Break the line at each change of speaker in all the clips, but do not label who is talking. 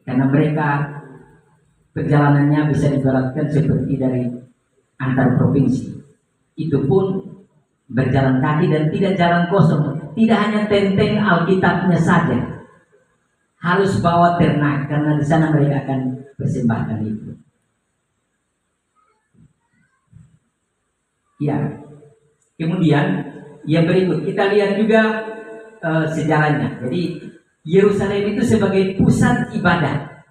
karena mereka perjalanannya bisa diibaratkan seperti dari antar provinsi. Itu pun berjalan kaki dan tidak jalan kosong. Tidak hanya tenteng Alkitabnya saja, harus bawa ternak karena di sana mereka akan persembahkan itu. Ya, kemudian yang berikut kita lihat juga sejarahnya. Jadi Yerusalem itu sebagai pusat ibadah.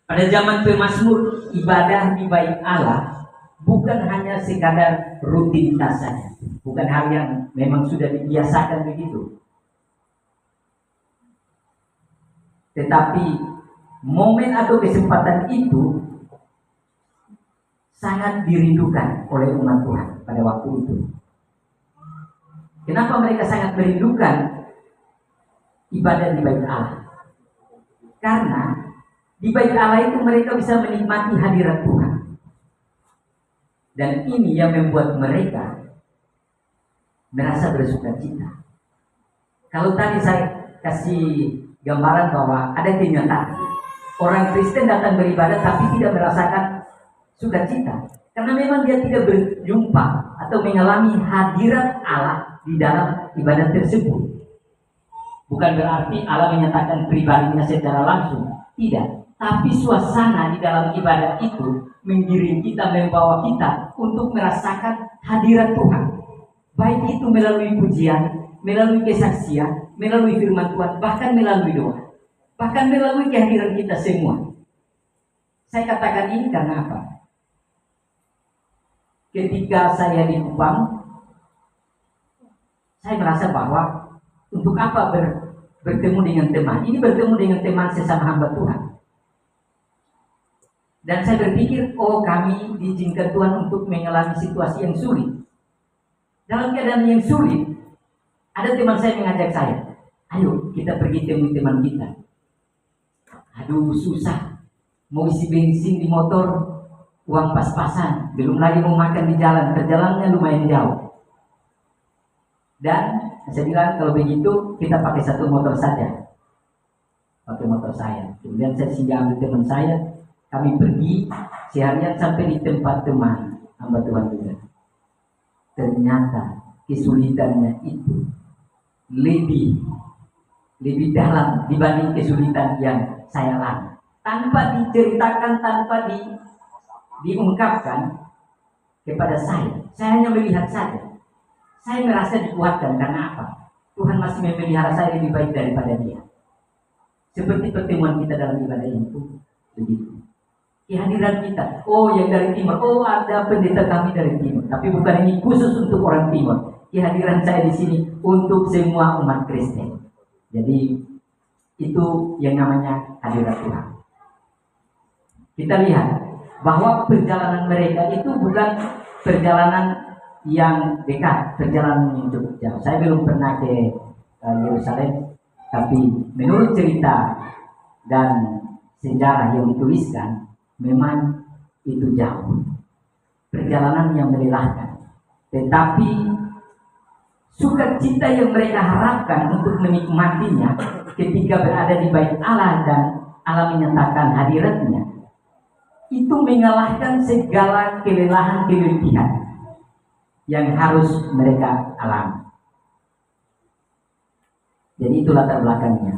Pada zaman pemazmur, ibadah di bait Allah bukan hanya sekadar rutinitas saja, bukan hal yang memang sudah dibiasakan begitu. Tetapi momen atau kesempatan itu sangat dirindukan oleh umat Tuhan pada waktu itu. Kenapa mereka sangat merindukan ibadah di bait Allah? Karena di bait Allah itu mereka bisa menikmati hadirat Tuhan. Dan ini yang membuat mereka merasa bersukacita. Kalau tadi saya kasih gambaran bahwa ada kenyataan orang Kristen datang beribadah tapi tidak merasakan sukacita, karena memang dia tidak berjumpa atau mengalami hadirat Allah di dalam ibadah tersebut. Bukan berarti Allah menyatakan pribadinya secara langsung, tidak. Tapi suasana di dalam ibadah itu menggiring kita, membawa kita untuk merasakan hadirat Tuhan. Baik itu melalui pujian, melalui kesaksian, melalui firman Tuhan, bahkan melalui doa, bahkan melalui kehadiran kita semua. Saya katakan ini karena apa? Ketika saya di Kupang, saya merasa bahwa untuk apa bertemu dengan teman? Ini bertemu dengan teman sesama hamba Tuhan. Dan saya berpikir, oh kami diizinkan Tuhan untuk mengalami situasi yang sulit. Dalam keadaan yang sulit, ada teman saya mengajak saya, ayo kita pergi temui teman kita. Aduh susah, mau isi bensin di motor, uang pas-pasan, belum lagi mau makan di jalan, perjalanannya lumayan jauh. Dan saya bilang kalau begitu kita pakai satu motor saja, pakai motor saya. Kemudian saya singgah ambil teman saya, kami pergi seharian sampai di tempat teman hamba Tuhan juga. Ternyata kesulitannya itu lebih dalam dibanding kesulitan yang saya alami. Tanpa diceritakan, tanpa diungkapkan kepada saya hanya melihat saja. Saya merasa dikuatkan karena apa? Tuhan masih memelihara saya lebih baik daripada dia. Seperti pertemuan kita dalam ibadah ini pun begitu. Kehadiran kita, oh yang dari timur, oh ada pendeta kami dari timur, tapi bukan ini khusus untuk orang timur. Kehadiran saya di sini untuk semua umat Kristen. Jadi itu yang namanya hadirat Tuhan. Kita lihat bahwa perjalanan mereka itu bukan perjalanan yang dekat, perjalanan yang cukup jauh. Saya belum pernah ke Yerusalem, tapi menurut cerita dan sejarah yang dituliskan, memang itu jauh, perjalanan yang melelahkan. Tetapi sukacita yang mereka harapkan untuk menikmatinya ketika berada di bait Allah dan Allah menyatakan hadiratnya, itu mengalahkan segala kelelahan-keletihan yang harus mereka alami. Jadi itu latar belakangnya.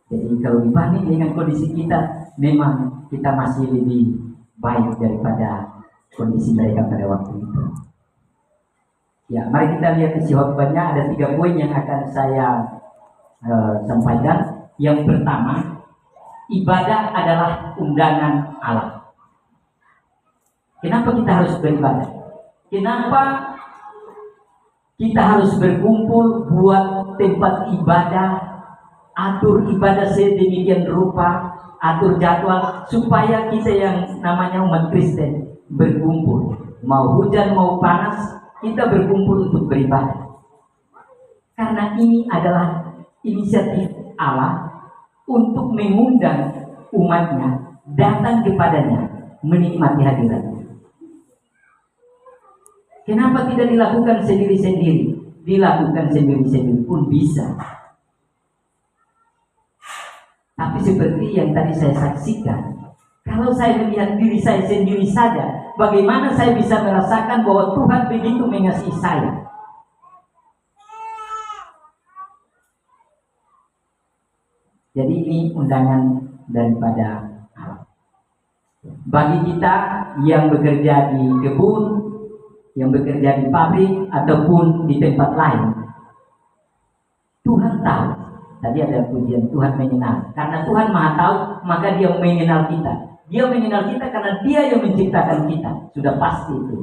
Jadi kalau dibanding dengan kondisi kita, memang kita masih lebih baik daripada kondisi mereka pada waktu itu. Ya, mari kita lihat isi khotbahnya. Ada 3 poin yang akan saya sampaikan. Yang pertama, ibadah adalah undangan Allah. Kenapa kita harus beribadah? Kenapa kita harus berkumpul buat tempat ibadah, atur ibadah sedemikian rupa, atur jadwal supaya kita yang namanya umat Kristen berkumpul. Mau hujan mau panas, kita berkumpul untuk beribadah. Karena ini adalah inisiatif Allah untuk mengundang umatnya datang kepadanya, menikmati hadiratnya. Kenapa tidak dilakukan sendiri-sendiri? Dilakukan sendiri-sendiri pun bisa. Tapi seperti yang tadi saya saksikan. Kalau saya melihat diri saya sendiri saja, bagaimana saya bisa merasakan bahwa Tuhan begitu mengasihi saya? Jadi ini undangan daripada Allah. Bagi kita yang bekerja di kebun, yang bekerja di pabrik, ataupun di tempat lain, Tuhan tahu. Tadi ada pujian, Tuhan mengenal. Karena Tuhan Maha tahu, maka Dia mengenal kita. Dia mengenal kita karena Dia yang menciptakan kita. Sudah pasti itu.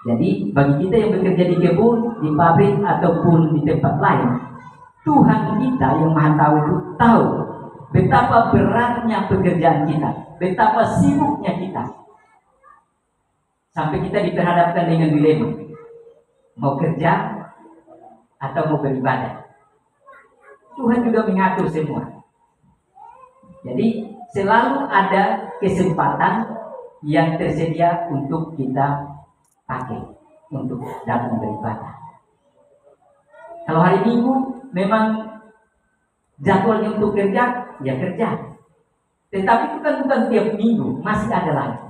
Jadi bagi kita yang bekerja di kebun, di pabrik, ataupun di tempat lain, Tuhan kita yang Maha tahu itu tahu betapa beratnya pekerjaan kita, betapa sibuknya kita. Sampai kita diperhadapkan dengan dilema, mau kerja atau mau beribadah. Tuhan juga mengatur semua. Jadi selalu ada kesempatan yang tersedia untuk kita pakai untuk datang beribadah. Kalau hari Minggu memang jadwalnya untuk kerja, ya kerja. Tetapi itu kan bukan tiap minggu, masih ada lagi.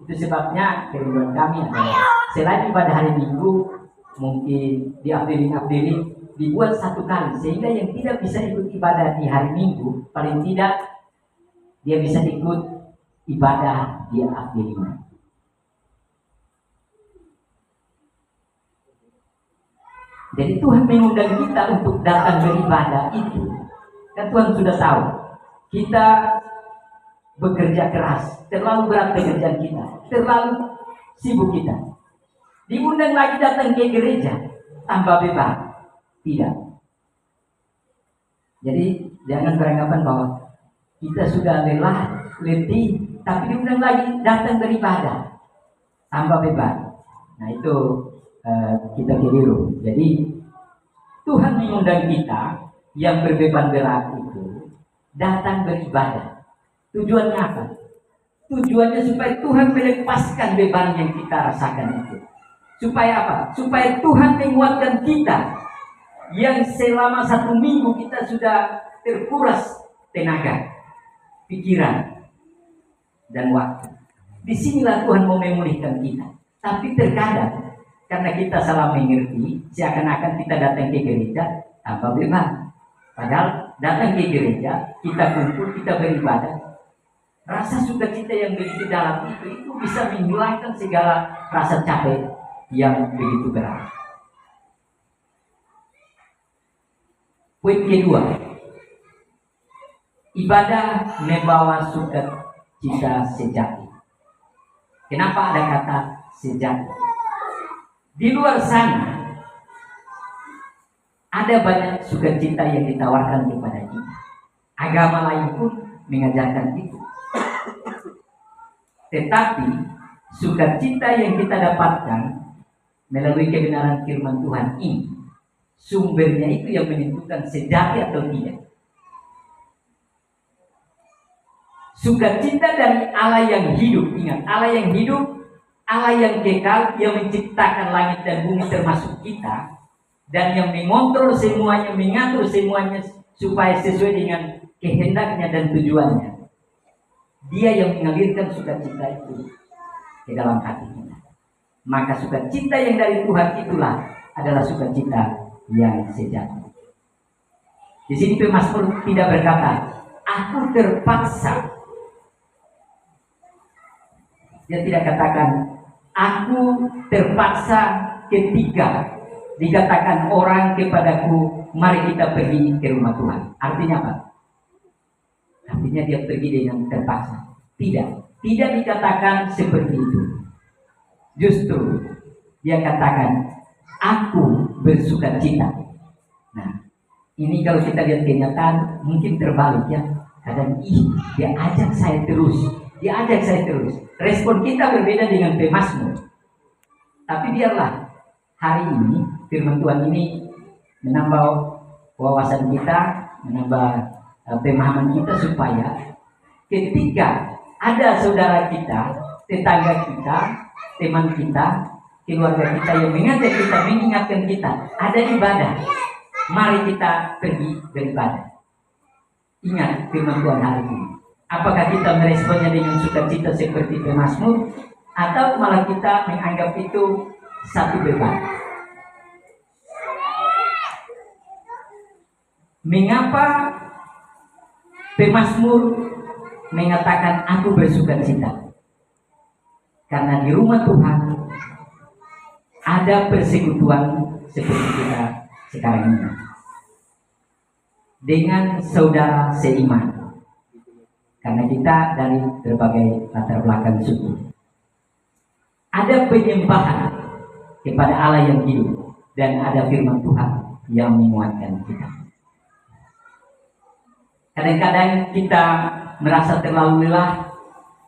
Itu sebabnya kerinduan kami adalah selain ibadah hari Minggu, mungkin diupdating dibuat satu kali, sehingga yang tidak bisa ikut ibadah di hari Minggu, paling tidak dia bisa ikut ibadah di updating. Jadi Tuhan mengundang kita untuk datang beribadah itu. Dan Tuhan sudah tahu kita bekerja keras, terlalu berat pekerjaan kita, terlalu sibuk kita. Diundang lagi datang ke gereja tanpa beban. Tidak. Jadi jangan beranggapan bahwa kita sudah lelah, letih, tapi diundang lagi datang beribadah tanpa beban. Nah itu kita keliru. Jadi Tuhan mengundang kita yang berbeban berat itu datang beribadah. Tujuannya apa? Tujuannya supaya Tuhan melepaskan beban yang kita rasakan itu. Supaya apa? Supaya Tuhan menguatkan kita yang selama 1 minggu kita sudah terkuras tenaga, pikiran, dan waktu. Disinilah Tuhan mau memulihkan kita. Tapi terkadang karena kita salah mengerti, seakan-akan kita datang ke gereja tanpa beban. Padahal datang ke gereja, kita kumpul, kita beribadah. Rasa sukacita yang begitu dalam itu bisa menghilangkan segala rasa capek yang begitu berat. Poin kedua, ibadah membawa sukacita sejati. Kenapa ada kata sejati? Di luar sana ada banyak sukacita yang ditawarkan kepada kita. Agama lain pun mengajarkan itu. Tetapi sukacita yang kita dapatkan melalui kebenaran firman Tuhan ini, sumbernya itu yang menentukan sejati atau tidak. Sukacita dari Allah yang hidup. Ingat, Allah yang hidup, Allah yang kekal, yang menciptakan langit dan bumi termasuk kita, dan yang mengontrol semuanya, mengatur semuanya supaya sesuai dengan kehendaknya dan tujuannya. Dia yang mengalirkan sukacita itu ke dalam hati kita. Maka sukacita yang dari Tuhan itulah adalah sukacita yang sejati. Di sini pemazmur tidak berkata, aku terpaksa. Dia tidak katakan, aku terpaksa ketika dikatakan orang kepadaku, mari kita pergi ke rumah Tuhan. Artinya apa? Artinya dia pergi dengan terpaksa. Tidak dikatakan seperti itu. Justru dia katakan, aku bersukacita. Nah, ini kalau kita lihat kenyataan mungkin terbalik ya. Kadang dia ajak saya terus. Respon kita berbeda dengan pemazmur. Tapi biarlah hari ini firman Tuhan ini menambah wawasan kita, menambah pemahaman kita supaya ketika ada saudara kita, tetangga kita, teman kita, keluarga kita yang mengajak kita, mengingatkan kita ada ibadah, mari kita pergi beribadah. Ingat firman Tuhan hari ini. Apakah kita meresponnya dengan sukacita seperti pemazmur, atau malah kita menganggap itu satu beban? Mengapa pemazmur mengatakan aku bersukacita? Karena di rumah Tuhan ada persekutuan seperti kita sekarang ini dengan saudara seiman. Karena kita dari berbagai latar belakang suku. Ada penyembahan kepada Allah yang hidup, dan ada firman Tuhan yang menguatkan kita. Kadang-kadang kita merasa terlalu lelah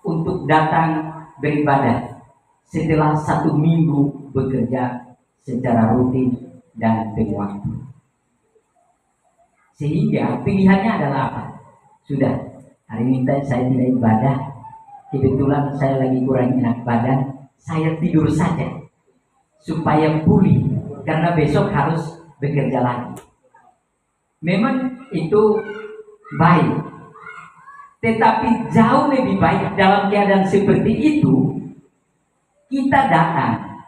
untuk datang beribadah setelah 1 minggu bekerja secara rutin dan penuh waktu. Sehingga pilihannya adalah apa? Sudah, hari ini saya tidak ibadah, kebetulan saya lagi kurang enak badan, saya tidur saja supaya pulih, karena besok harus bekerja lagi. Memang itu baik, tetapi jauh lebih baik dalam keadaan seperti itu kita datang,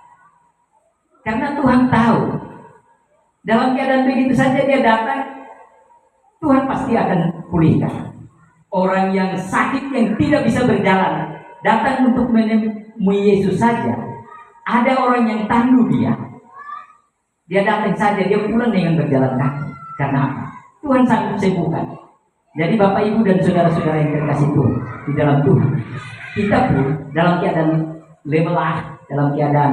karena Tuhan tahu dalam keadaan begitu saja dia datang, Tuhan pasti akan pulihkan. Orang yang sakit yang tidak bisa berjalan datang untuk menemui Yesus saja, ada orang yang tangguh dia datang saja, dia pulang dengan berjalan kaki. Karena apa? Tuhan sanggup sembuhkan. Jadi Bapak Ibu dan saudara-saudara yang terkasih Tuhan di dalam Tuhan, kita pun dalam keadaan lelah, dalam keadaan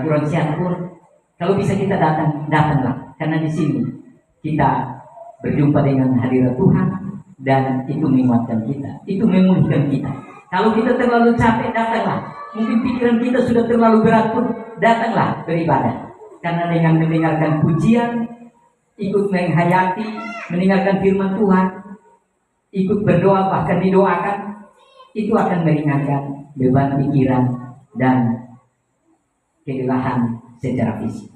kurang sehat pun, kalau bisa kita datanglah, karena di sini kita berjumpa dengan hadirat Tuhan, dan itu menguatkan kita, itu memulihkan kita. Kalau kita terlalu capek, datanglah. Mungkin pikiran kita sudah terlalu berat pun, datanglah beribadah. Karena dengan mendengarkan pujian, ikut menghayati, mendengarkan firman Tuhan, ikut berdoa, bahkan didoakan, itu akan meringankan beban pikiran dan kelelahan secara fisik.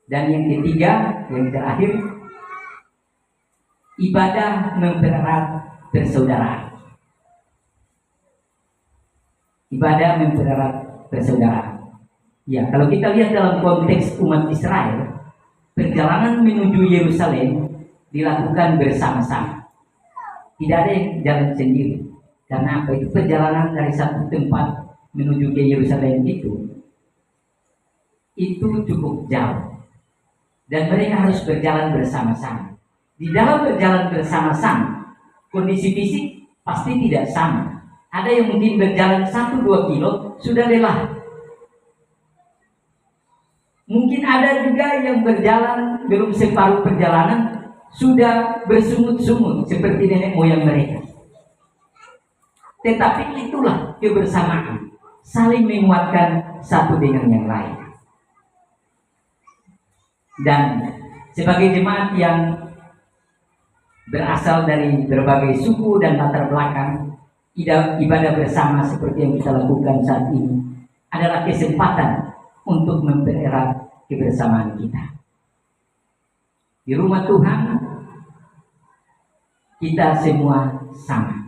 Dan yang ketiga, yang terakhir, ibadah mempererat persaudaraan. Ibadah mempererat persaudaraan. Ya, kalau kita lihat dalam konteks umat Israel, perjalanan menuju Yerusalem dilakukan bersama-sama. Tidak ada yang jalan sendiri. Karena apa? Itu perjalanan dari satu tempat menuju ke Yerusalem itu cukup jauh. Dan mereka harus berjalan bersama-sama. Di dalam berjalan bersama-sama, kondisi fisik pasti tidak sama. Ada yang mungkin berjalan 1-2 kilo sudah lelah. Mungkin ada juga yang berjalan belum separuh perjalanan sudah bersungut-sungut seperti nenek moyang mereka. Tetapi itulah kebersamaan, saling menguatkan satu dengan yang lain. Dan sebagai jemaat yang berasal dari berbagai suku dan latar belakang, ibadah bersama seperti yang kita lakukan saat ini adalah kesempatan untuk mempererat kebersamaan kita. Di rumah Tuhan, kita semua sama.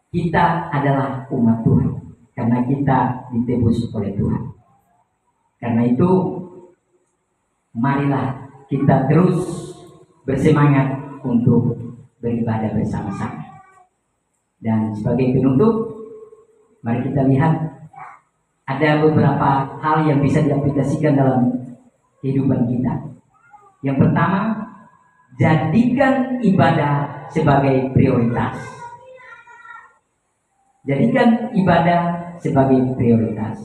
Kita adalah umat Tuhan karena kita ditebus oleh Tuhan. Karena itu, marilah kita terus bersemangat untuk beribadah bersama-sama. Dan sebagai penutup, mari kita lihat ada beberapa hal yang bisa diaplikasikan dalam kehidupan kita. Yang pertama, jadikan ibadah sebagai prioritas. Jadikan ibadah sebagai prioritas.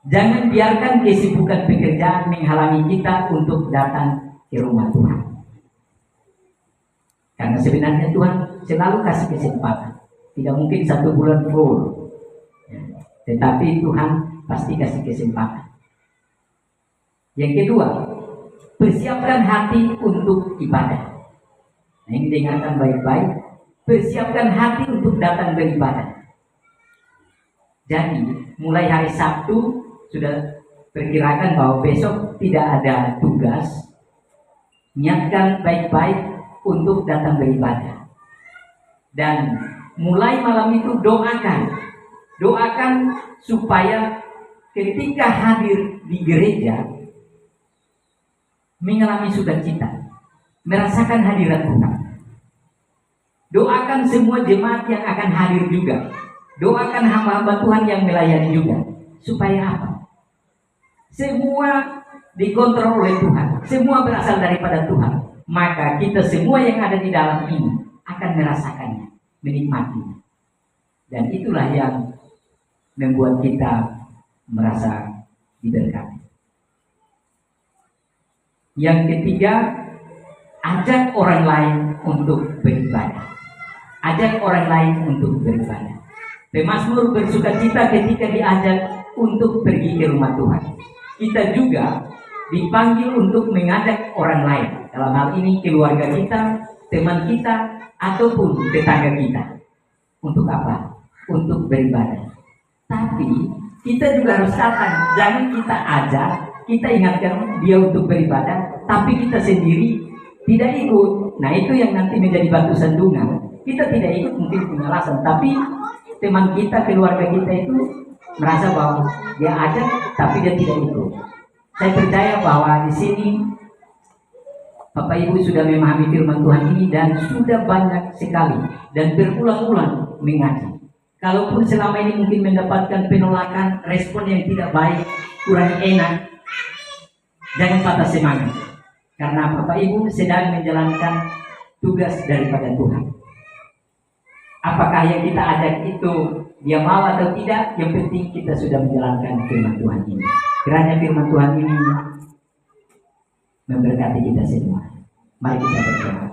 Jangan biarkan kesibukan pekerjaan menghalangi kita untuk datang ke rumah Tuhan. Karena sebenarnya Tuhan selalu kasih kesempatan. Tidak mungkin 1 bulan full. Tetapi Tuhan pasti kasih kesempatan. Yang kedua, persiapkan hati untuk ibadah. Nah, ini dengarkan baik-baik. Persiapkan hati untuk datang beribadah. Jadi, mulai hari Sabtu sudah perkirakan bahwa besok tidak ada tugas. niatkan baik-baik untuk datang beribadah. Dan mulai malam itu doakan supaya ketika hadir di gereja mengalami sukacita, merasakan hadirat Tuhan. Doakan semua jemaat yang akan hadir juga. Doakan hamba-hamba Tuhan yang melayani juga. Supaya apa? Semua dikontrol oleh Tuhan. Semua berasal daripada Tuhan. Maka kita semua yang ada di dalam ini akan merasakannya, menikmatinya. Dan itulah yang membuat kita merasa diberkati. Yang ketiga, ajak orang lain untuk beribadah. Ajak orang lain untuk beribadah. Pemazmur bersukacita ketika diajak untuk pergi ke rumah Tuhan. Kita juga dipanggil untuk mengajak orang lain. Dalam hal ini keluarga kita, teman kita, ataupun tetangga kita. Untuk apa? Untuk beribadah. Tapi kita juga harus datang. Jangan kita ajak, kita ingatkan dia untuk beribadah, tapi kita sendiri tidak ikut. Nah, itu yang nanti menjadi batu sandungan. Kita tidak ikut mungkin punya alasan, tapi teman kita, keluarga kita itu merasa bahwa dia ajak tapi dia tidak ikut. Saya percaya bahwa di sini Bapak Ibu sudah memahami firman Tuhan ini dan sudah banyak sekali dan berulang-ulang mengaji. Kalaupun selama ini mungkin mendapatkan penolakan, respon yang tidak baik, kurang enak, jangan patah semangat. Karena Bapak Ibu sedang menjalankan tugas daripada Tuhan. Apakah yang kita ajak itu dia mau atau tidak, yang penting kita sudah menjalankan firman Tuhan ini. Kiranya firman Tuhan ini memberkati kita semua. Mari kita berdoa.